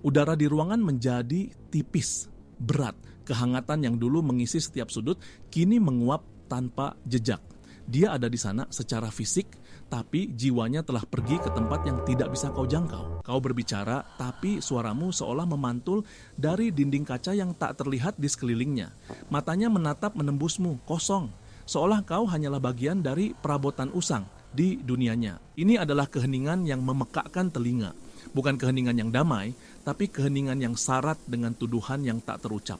Udara di ruangan menjadi tipis, berat. Kehangatan yang dulu mengisi setiap sudut kini menguap tanpa jejak. Dia ada di sana secara fisik, tapi jiwanya telah pergi ke tempat yang tidak bisa kau jangkau. Kau berbicara, tapi suaramu seolah memantul dari dinding kaca yang tak terlihat di sekelilingnya. Matanya menatap menembusmu, kosong. Seolah kau hanyalah bagian dari perabotan usang di dunianya. Ini adalah keheningan yang memekakkan telinga. Bukan keheningan yang damai, tapi keheningan yang syarat dengan tuduhan yang tak terucap.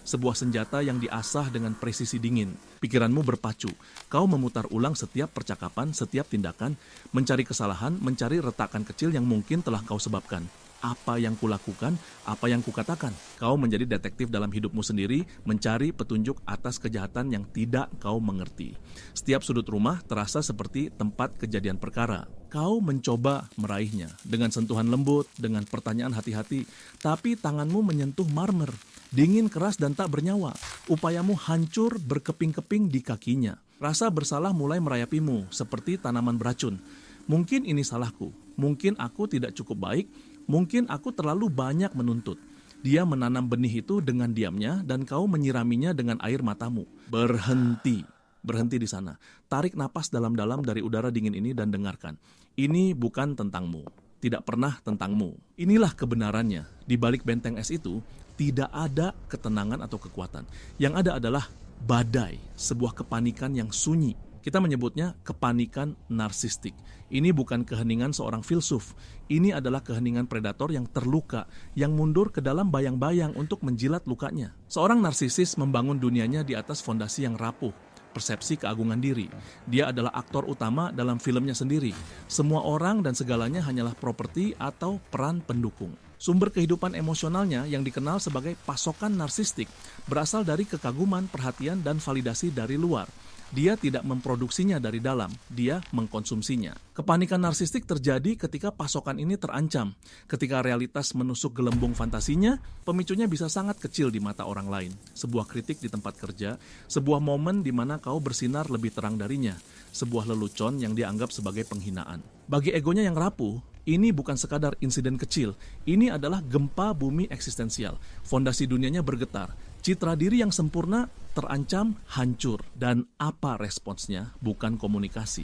Sebuah senjata yang diasah dengan presisi dingin. Pikiranmu berpacu. Kau memutar ulang setiap percakapan, setiap tindakan, mencari kesalahan, mencari retakan kecil yang mungkin telah kau sebabkan. Apa yang kulakukan, apa yang kukatakan. Kau menjadi detektif dalam hidupmu sendiri, mencari petunjuk atas kejahatan yang tidak kau mengerti. Setiap sudut rumah terasa seperti tempat kejadian perkara. Kau mencoba meraihnya dengan sentuhan lembut, dengan pertanyaan hati-hati, tapi tanganmu menyentuh marmer, dingin, keras, dan tak bernyawa. Upayamu hancur berkeping-keping di kakinya. Rasa bersalah mulai merayapimu, seperti tanaman beracun. Mungkin ini salahku, mungkin aku tidak cukup baik, mungkin aku terlalu banyak menuntut. Dia menanam benih itu dengan diamnya dan kau menyiraminya dengan air matamu. Berhenti di sana. Tarik napas dalam-dalam dari udara dingin ini dan dengarkan. Ini bukan tentangmu, tidak pernah tentangmu. Inilah kebenarannya. Di balik benteng es itu, tidak ada ketenangan atau kekuatan. Yang ada adalah badai, sebuah kepanikan yang sunyi. Kita menyebutnya kepanikan narsistik. Ini bukan keheningan seorang filsuf. Ini adalah keheningan predator yang terluka, yang mundur ke dalam bayang-bayang untuk menjilat lukanya. Seorang narsisis membangun dunianya di atas fondasi yang rapuh, persepsi keagungan diri. Dia adalah aktor utama dalam filmnya sendiri. Semua orang dan segalanya hanyalah properti atau peran pendukung. Sumber kehidupan emosionalnya yang dikenal sebagai pasokan narsistik berasal dari kekaguman, perhatian, dan validasi dari luar. Dia tidak memproduksinya dari dalam, dia mengkonsumsinya. Kepanikan narsistik terjadi ketika pasokan ini terancam. Ketika realitas menusuk gelembung fantasinya, pemicunya bisa sangat kecil di mata orang lain. Sebuah kritik di tempat kerja, sebuah momen di mana kau bersinar lebih terang darinya, sebuah lelucon yang dianggap sebagai penghinaan. Bagi egonya yang rapuh, ini bukan sekadar insiden kecil, ini adalah gempa bumi eksistensial. Fondasi dunianya bergetar. Citra diri yang sempurna terancam hancur. Dan apa responsnya? Bukan komunikasi,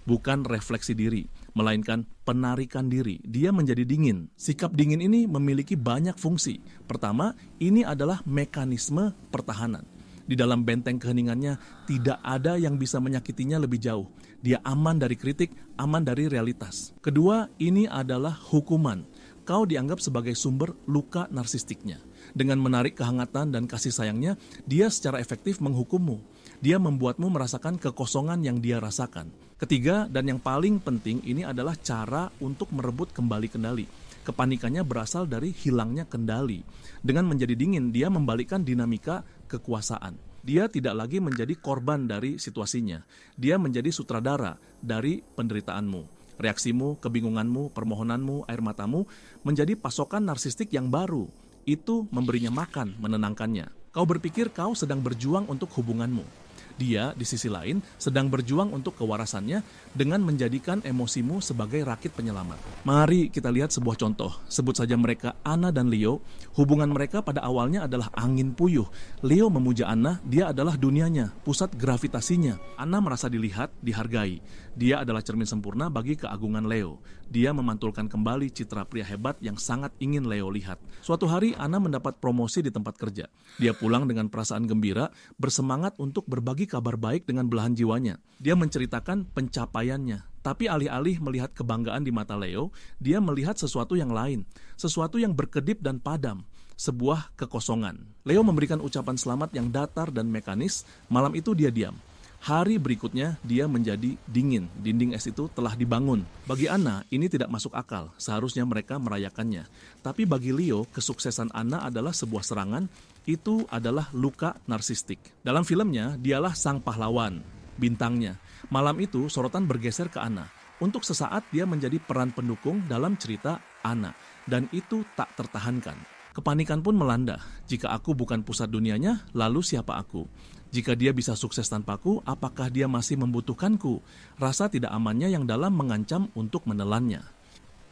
bukan refleksi diri, melainkan penarikan diri. Dia menjadi dingin. Sikap dingin ini memiliki banyak fungsi. Pertama, ini adalah mekanisme pertahanan. Di dalam benteng keheningannya, tidak ada yang bisa menyakitinya lebih jauh. Dia aman dari kritik, aman dari realitas. Kedua, ini adalah hukuman. Kau dianggap sebagai sumber luka narsistiknya. Dengan menarik kehangatan dan kasih sayangnya, dia secara efektif menghukummu. Dia membuatmu merasakan kekosongan yang dia rasakan. Ketiga, dan yang paling penting, ini adalah cara untuk merebut kembali kendali. Kepanikannya berasal dari hilangnya kendali. Dengan menjadi dingin, dia membalikkan dinamika kekuasaan. Dia tidak lagi menjadi korban dari situasinya. Dia menjadi sutradara dari penderitaanmu. Reaksimu, kebingunganmu, permohonanmu, air matamu menjadi pasokan narsistik yang baru. Itu memberinya makan, menenangkannya. Kau berpikir kau sedang berjuang untuk hubunganmu. Dia, di sisi lain, sedang berjuang untuk kewarasannya dengan menjadikan emosimu sebagai rakit penyelamat. Mari kita lihat sebuah contoh. Sebut saja mereka Anna dan Leo. Hubungan mereka pada awalnya adalah angin puyuh. Leo memuja Anna, dia adalah dunianya, pusat gravitasinya. Anna merasa dilihat, dihargai. Dia adalah cermin sempurna bagi keagungan Leo. Dia memantulkan kembali citra pria hebat yang sangat ingin Leo lihat. Suatu hari Anna mendapat promosi di tempat kerja. Dia pulang dengan perasaan gembira, bersemangat untuk berbagi kabar baik dengan belahan jiwanya. Dia menceritakan pencapaiannya. Tapi alih-alih melihat kebanggaan di mata Leo, dia melihat sesuatu yang lain. Sesuatu yang berkedip dan padam. Sebuah kekosongan. Leo memberikan ucapan selamat yang datar dan mekanis. Malam itu dia diam. Hari berikutnya dia menjadi dingin. Dinding es itu telah dibangun. Bagi Anna ini tidak masuk akal. Seharusnya mereka merayakannya. Tapi bagi Leo, kesuksesan Anna adalah sebuah serangan. Itu adalah luka narsistik. Dalam filmnya, dialah sang pahlawan, bintangnya. Malam itu sorotan bergeser ke Anna. Untuk sesaat dia menjadi peran pendukung dalam cerita Anna. Dan itu tak tertahankan. Kepanikan pun melanda. Jika aku bukan pusat dunianya, lalu siapa aku? Jika dia bisa sukses tanpaku, apakah dia masih membutuhkanku? Rasa tidak amannya yang dalam mengancam untuk menelannya.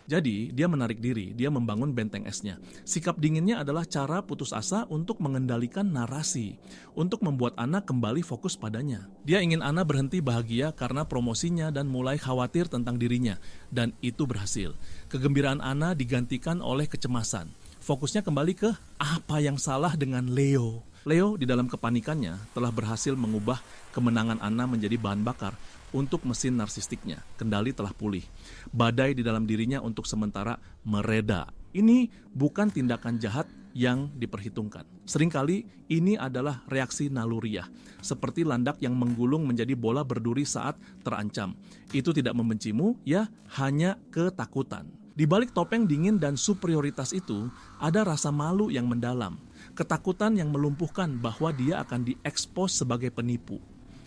Jadi, dia menarik diri, dia membangun benteng esnya. Sikap dinginnya adalah cara putus asa untuk mengendalikan narasi, untuk membuat Ana kembali fokus padanya. Dia ingin Ana berhenti bahagia karena promosinya dan mulai khawatir tentang dirinya, dan itu berhasil. Kegembiraan Ana digantikan oleh kecemasan. Fokusnya kembali ke apa yang salah dengan Leo. Leo di dalam kepanikannya telah berhasil mengubah kemenangan Ana menjadi bahan bakar untuk mesin narsistiknya. Kendali telah pulih. Badai di dalam dirinya untuk sementara mereda. Ini bukan tindakan jahat yang diperhitungkan. Seringkali ini adalah reaksi naluriah, seperti landak yang menggulung menjadi bola berduri saat terancam. Itu tidak membencimu, ya hanya ketakutan. Di balik topeng dingin dan superioritas itu, ada rasa malu yang mendalam. Ketakutan yang melumpuhkan bahwa dia akan diekspos sebagai penipu.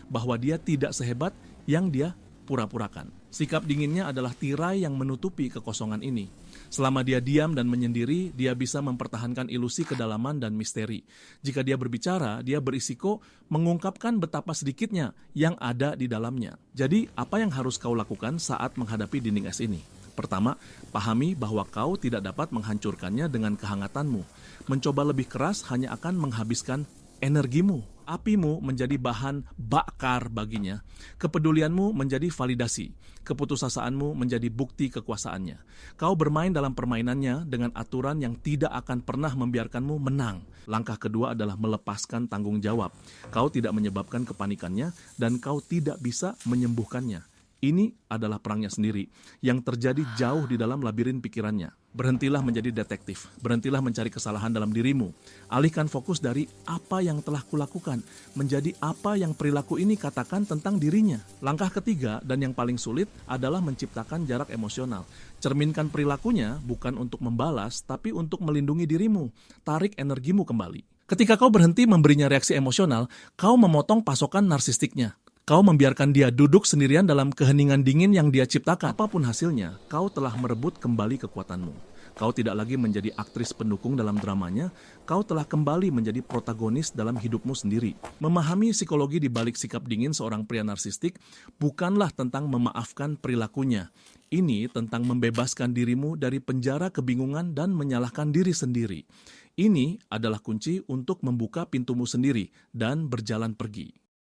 Bahwa dia tidak sehebat yang dia pura-purakan. Sikap dinginnya adalah tirai yang menutupi kekosongan ini. Selama dia diam dan menyendiri, dia bisa mempertahankan ilusi kedalaman dan misteri. Jika dia berbicara, dia berisiko mengungkapkan betapa sedikitnya yang ada di dalamnya. Jadi, apa yang harus kau lakukan saat menghadapi dinding es ini? Pertama, pahami bahwa kau tidak dapat menghancurkannya dengan kehangatanmu. Mencoba lebih keras hanya akan menghabiskan energimu. Apimu menjadi bahan bakar baginya. Kepedulianmu menjadi validasi. Keputusasaanmu menjadi bukti kekuasaannya. Kau bermain dalam permainannya dengan aturan yang tidak akan pernah membiarkanmu menang. Langkah kedua adalah melepaskan tanggung jawab. Kau tidak menyebabkan kepanikannya dan kau tidak bisa menyembuhkannya. Ini adalah perangnya sendiri yang terjadi jauh di dalam labirin pikirannya. Berhentilah menjadi detektif, berhentilah mencari kesalahan dalam dirimu. Alihkan fokus dari apa yang telah kulakukan menjadi apa yang perilaku ini katakan tentang dirinya. Langkah ketiga dan yang paling sulit adalah menciptakan jarak emosional. Cerminkan perilakunya bukan untuk membalas, tapi untuk melindungi dirimu. Tarik energimu kembali. Ketika kau berhenti memberinya reaksi emosional, kau memotong pasokan narsistiknya. Kau membiarkan dia duduk sendirian dalam keheningan dingin yang dia ciptakan. Apapun hasilnya, kau telah merebut kembali kekuatanmu. Kau tidak lagi menjadi aktris pendukung dalam dramanya, kau telah kembali menjadi protagonis dalam hidupmu sendiri. Memahami psikologi di balik sikap dingin seorang pria narsistik bukanlah tentang memaafkan perilakunya. Ini tentang membebaskan dirimu dari penjara kebingungan dan menyalahkan diri sendiri. Ini adalah kunci untuk membuka pintumu sendiri dan berjalan pergi.